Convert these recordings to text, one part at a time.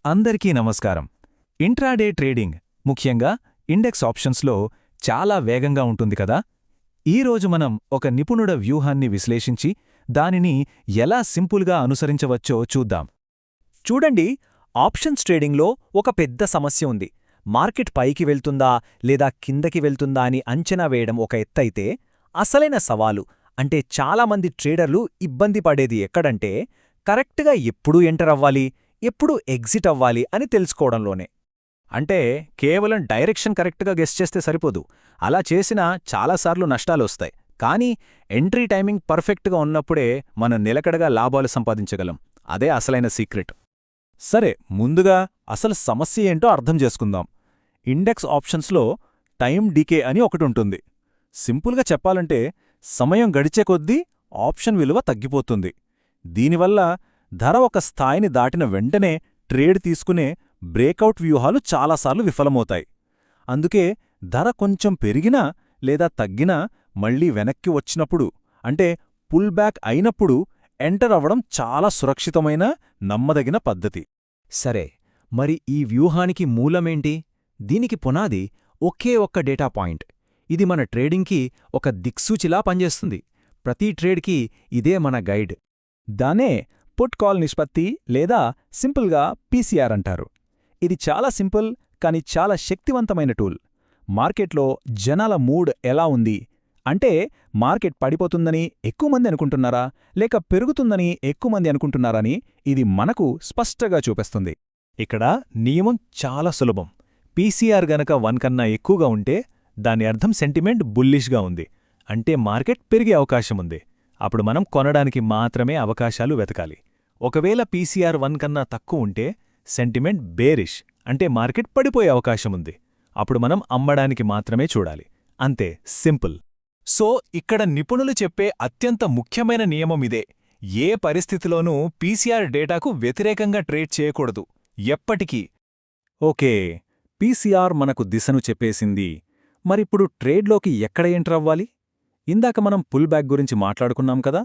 అందరికీ నమస్కారం. Intraday trading, ముఖ్యంగా ఇండెక్స్ ఆప్షన్స్లో చాలా వేగంగా ఉంటుంది కదా. ఈరోజు మనం ఒక నిపుణుడ వ్యూహాన్ని విశ్లేషించి దానిని ఎలా సింపుల్గా అనుసరించవచ్చో చూద్దాం. చూడండి, ఆప్షన్స్ ట్రేడింగ్లో ఒక పెద్ద సమస్య ఉంది. మార్కెట్ పైకి వెళ్తుందా లేదా కిందకి వెళ్తుందా అని అంచనా వేయడం ఒక ఎత్తైతే, అసలైన సవాలు అంటే చాలామంది ట్రేడర్లు ఇబ్బంది పడేది ఎక్కడంటే, కరెక్ట్గా ఎప్పుడు ఎంటర్ అవ్వాలి, ఎప్పుడు ఎగ్జిట్ అవ్వాలి అని తెలుసుకోవడంలోనే. అంటే కేవలం డైరెక్షన్ కరెక్ట్గా గెస్ చేస్తే సరిపోదు. అలా చేసినా చాలాసార్లు నష్టాలొస్తాయి. కానీ ఎంట్రీ టైమింగ్ పర్ఫెక్ట్గా ఉన్నప్పుడే మనం నిలకడగా లాభాలు సంపాదించగలం. అదే అసలైన సీక్రెట్. సరే, ముందుగా అసలు సమస్య ఏంటో అర్థం చేసుకుందాం. ఇండెక్స్ ఆప్షన్స్లో టైం డీకే అని ఒకటుంటుంది. సింపుల్గా చెప్పాలంటే, సమయం గడిచే కొద్దీ ఆప్షన్ విలువ తగ్గిపోతుంది. దీనివల్ల ధర ఒక స్థాయిని దాటిన వెంటనే ట్రేడ్ తీసుకునే బ్రేకౌట్ వ్యూహాలు చాలాసార్లు విఫలమవుతాయి. అందుకే ధర కొంచెం పెరిగినా లేదా తగ్గినా మళ్లీ వెనక్కి వచ్చినప్పుడు, అంటే పుల్ బ్యాక్ అయినప్పుడు ఎంటర్ అవ్వడం చాలా సురక్షితమైన, నమ్మదగిన పద్ధతి. సరే, మరి ఈ వ్యూహానికి మూలమేంటి? దీనికి పునాది ఒకే ఒక్క డేటా పాయింట్. ఇది మన ట్రేడింగ్కి ఒక దిక్సూచిలా పనిచేస్తుంది. ప్రతి ట్రేడ్కి ఇదే మన గైడ్. దానే పుట్ కాల్ నిష్పత్తి లేదా సింపుల్గా పీసీఆర్ అంటారు. ఇది చాలా సింపుల్ కానీ చాలా శక్తివంతమైన టూల్. మార్కెట్లో జనాల మూడ్ ఎలా ఉంది, అంటే మార్కెట్ పడిపోతుందని ఎక్కువమంది అనుకుంటున్నారా లేక పెరుగుతుందని ఎక్కువమంది అనుకుంటున్నారని ఇది మనకు స్పష్టంగా చూపిస్తుంది. ఇక్కడ నియమం చాలా సులభం. పీసీఆర్ గనక 1 కన్నా ఎక్కువగా ఉంటే దాని అర్థం సెంటిమెంట్ బుల్లిష్గా ఉంది, అంటే మార్కెట్ పెరిగే అవకాశముంది. అప్పుడు మనం కొనడానికి మాత్రమే అవకాశాలు వెతకాలి. ఒకవేళ పీసీఆర్ 1 కన్నా తక్కువ ఉంటే సెంటిమెంట్ బేరిష్, అంటే మార్కెట్ పడిపోయే అవకాశముంది. అప్పుడు మనం అమ్మడానికి మాత్రమే చూడాలి. అంతే, సింపుల్. సో ఇక్కడ నిపుణులు చెప్పే అత్యంత ముఖ్యమైన నియమమిదే. ఏ పరిస్థితిలోనూ పీసీఆర్ డేటాకు వ్యతిరేకంగా ట్రేడ్ చేయకూడదు, ఎప్పటికీ. ఓకే, పీసీఆర్ మనకు దిశను చెప్పేసింది. మరిప్పుడు ట్రేడ్లోకి ఎక్కడ ఎంటర్ అవ్వాలి? ఇందాక మనం పుల్ బ్యాక్ గురించి మాట్లాడుకున్నాం కదా.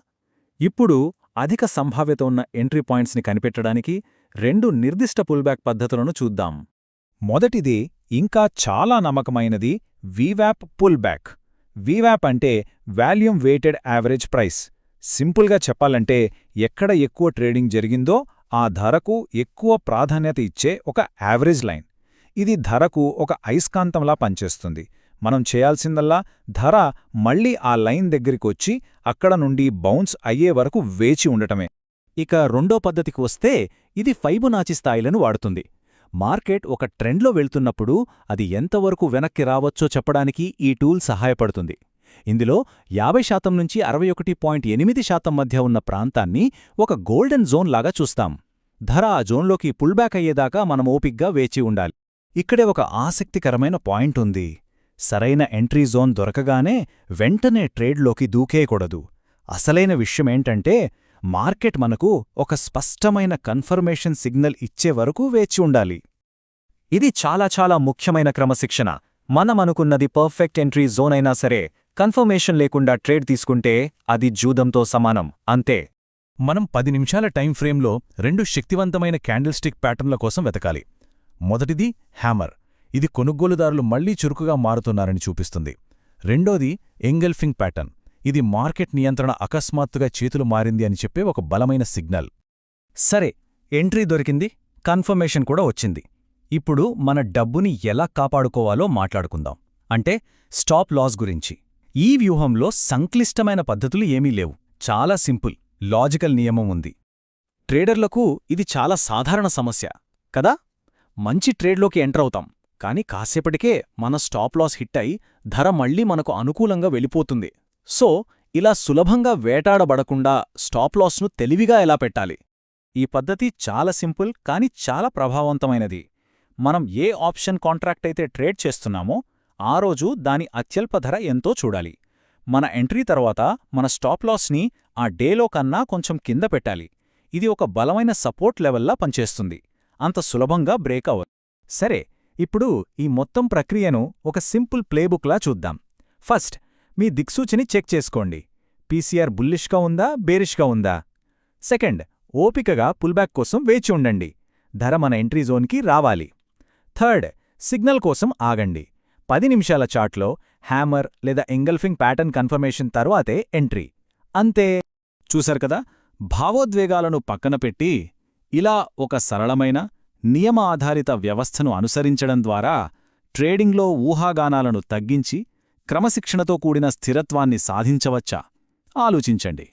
ఇప్పుడు అధిక సంభావ్యత ఉన్న ఎంట్రీ పాయింట్స్ని కనిపెట్టడానికి 2 నిర్దిష్ట పుల్బ్యాక్ పద్ధతులను చూద్దాం. మొదటిది, ఇంకా చాలా నమ్మకమైనది, వీవ్యాప్ పుల్బ్యాక్. వీవ్యాప్ అంటే వాల్యూమ్ వెయిటెడ్ యావరేజ్ ప్రైస్. సింపుల్గా చెప్పాలంటే, ఎక్కడ ఎక్కువ ట్రేడింగ్ జరిగిందో ఆ ధరకు ఎక్కువ ప్రాధాన్యత ఇచ్చే ఒక యావరేజ్ లైన్. ఇది ధరకు ఒక అయస్కాంతంలా పనిచేస్తుంది. మనం చేయాల్సిందల్లా ధర మళ్లీ ఆ లైన్ దగ్గరికొచ్చి అక్కడ నుండి బౌన్స్ అయ్యే వరకు వేచి ఉండటమే. ఇక రెండో పద్ధతికి వస్తే, ఇది ఫైబొనాచి స్థాయిలను వాడుతుంది. మార్కెట్ ఒక ట్రెండ్లో వెళ్తున్నప్పుడు అది ఎంతవరకు వెనక్కి రావచ్చో చెప్పడానికి ఈ టూల్ సహాయపడుతుంది. ఇందులో 50% నుంచి 61.8% మధ్య ఉన్న ప్రాంతాన్ని ఒక గోల్డెన్ జోన్ లాగా చూస్తాం. ధర ఆ జోన్లోకి పుల్బ్యాక్ అయ్యేదాకా మనం ఓపిగ్గా వేచి ఉండాలి. ఇక్కడే ఒక ఆసక్తికరమైన పాయింట్ ఉంది. సరైన ఎంట్రీ జోన్ దొరకగానే వెంటనే ట్రేడ్లోకి దూకేయకూడదు. అసలైన విషయమేంటంటే, మార్కెట్ మనకు ఒక స్పష్టమైన కన్ఫర్మేషన్ సిగ్నల్ ఇచ్చే వరకు వేచి ఉండాలి. ఇది చాలా చాలా ముఖ్యమైన క్రమశిక్షణ. మనమనుకున్నది పర్ఫెక్ట్ ఎంట్రీ జోన్ అయినా సరే, కన్ఫర్మేషన్ లేకుండా ట్రేడ్ తీసుకుంటే అది జూదంతో సమానం, అంతే. మనం 10 నిమిషాల టైం ఫ్రేమ్లో 2 శక్తివంతమైన క్యాండిల్స్టిక్ ప్యాటర్న్ల కోసం వెతకాలి. మొదటిది హ్యామర్. ఇది కొనుగోలుదారులు మళ్లీ చురుకుగా మారుతున్నారని చూపిస్తుంది. రెండోది ఎంగల్ఫింగ్ ప్యాటర్న్. ఇది మార్కెట్ నియంత్రణ అకస్మాత్తుగా చేతులు మారింది అని చెప్పే ఒక బలమైన సిగ్నల్. సరే, ఎంట్రీ దొరికింది, కన్ఫర్మేషన్ కూడా వచ్చింది. ఇప్పుడు మన డబ్బుని ఎలా కాపాడుకోవాలో మాట్లాడుకుందాం. అంటే స్టాప్ లాస్ గురించి. ఈ వ్యూహంలో సంక్లిష్టమైన పద్ధతులు ఏమీ లేవు. చాలా సింపుల్, లాజికల్ నియమం ఉంది. ట్రేడర్లకు ఇది చాలా సాధారణ సమస్య కదా. మంచి ట్రేడ్లోకి ఎంటర్ అవుతాం, కానీ కాసేపటికే మన స్టాప్ లాస్ హిట్ అయి ధర మళ్లీ మనకు అనుకూలంగా వెళ్ళిపోతుంది. సో ఇలా సులభంగా వేటాడబడకుండా స్టాప్ లాస్ను తెలివిగా ఎలా పెట్టాలి? ఈ పద్ధతి చాలా సింపుల్ కానీ చాలా ప్రభావవంతమైనది. మనం ఏ ఆప్షన్ కాంట్రాక్ట్ అయితే ట్రేడ్ చేస్తున్నామో ఆ రోజు దాని అత్యల్ప ధర ఎంతో చూడాలి. మన ఎంట్రీ తర్వాత మన స్టాప్ లాస్ని ఆ డేలో కన్నా కొంచెం కింద పెట్టాలి. ఇది ఒక బలమైన సపోర్ట్ లెవెల్లా పనిచేస్తుంది. అంత సులభంగా బ్రేక్ అవ్వదు. సరే, ఇప్పుడు ఈ మొత్తం ప్రక్రియను ఒక సింపుల్ ప్లేబుక్లా చూద్దాం. ఫస్ట్, మీ దిక్సూచిని చెక్ చేసుకోండి. పీసీఆర్ బుల్లిష్గా ఉందా, బేరిష్గా ఉందా? సెకండ్, ఓపికగా పుల్బ్యాక్ కోసం వేచి ఉండండి. ధర మన ఎంట్రీ జోన్కి రావాలి. థర్డ్, సిగ్నల్ కోసం ఆగండి. 10 నిమిషాల చార్ట్లో హ్యామర్ లేదా ఎంగల్ఫింగ్ ప్యాటర్న్ కన్ఫర్మేషన్ తరువాతే ఎంట్రీ. అంతే. చూశారు కదా, భావోద్వేగాలను పక్కన పెట్టి ఇలా ఒక సరళమైన నియమ ఆధారిత వ్యవస్థను అనుసరించడం ద్వారా ట్రేడింగ్లో ఊహాగానాలను తగ్గించి క్రమశిక్షణతో కూడిన స్థిరత్వాన్ని సాధించవచ్చా? ఆలోచించండి.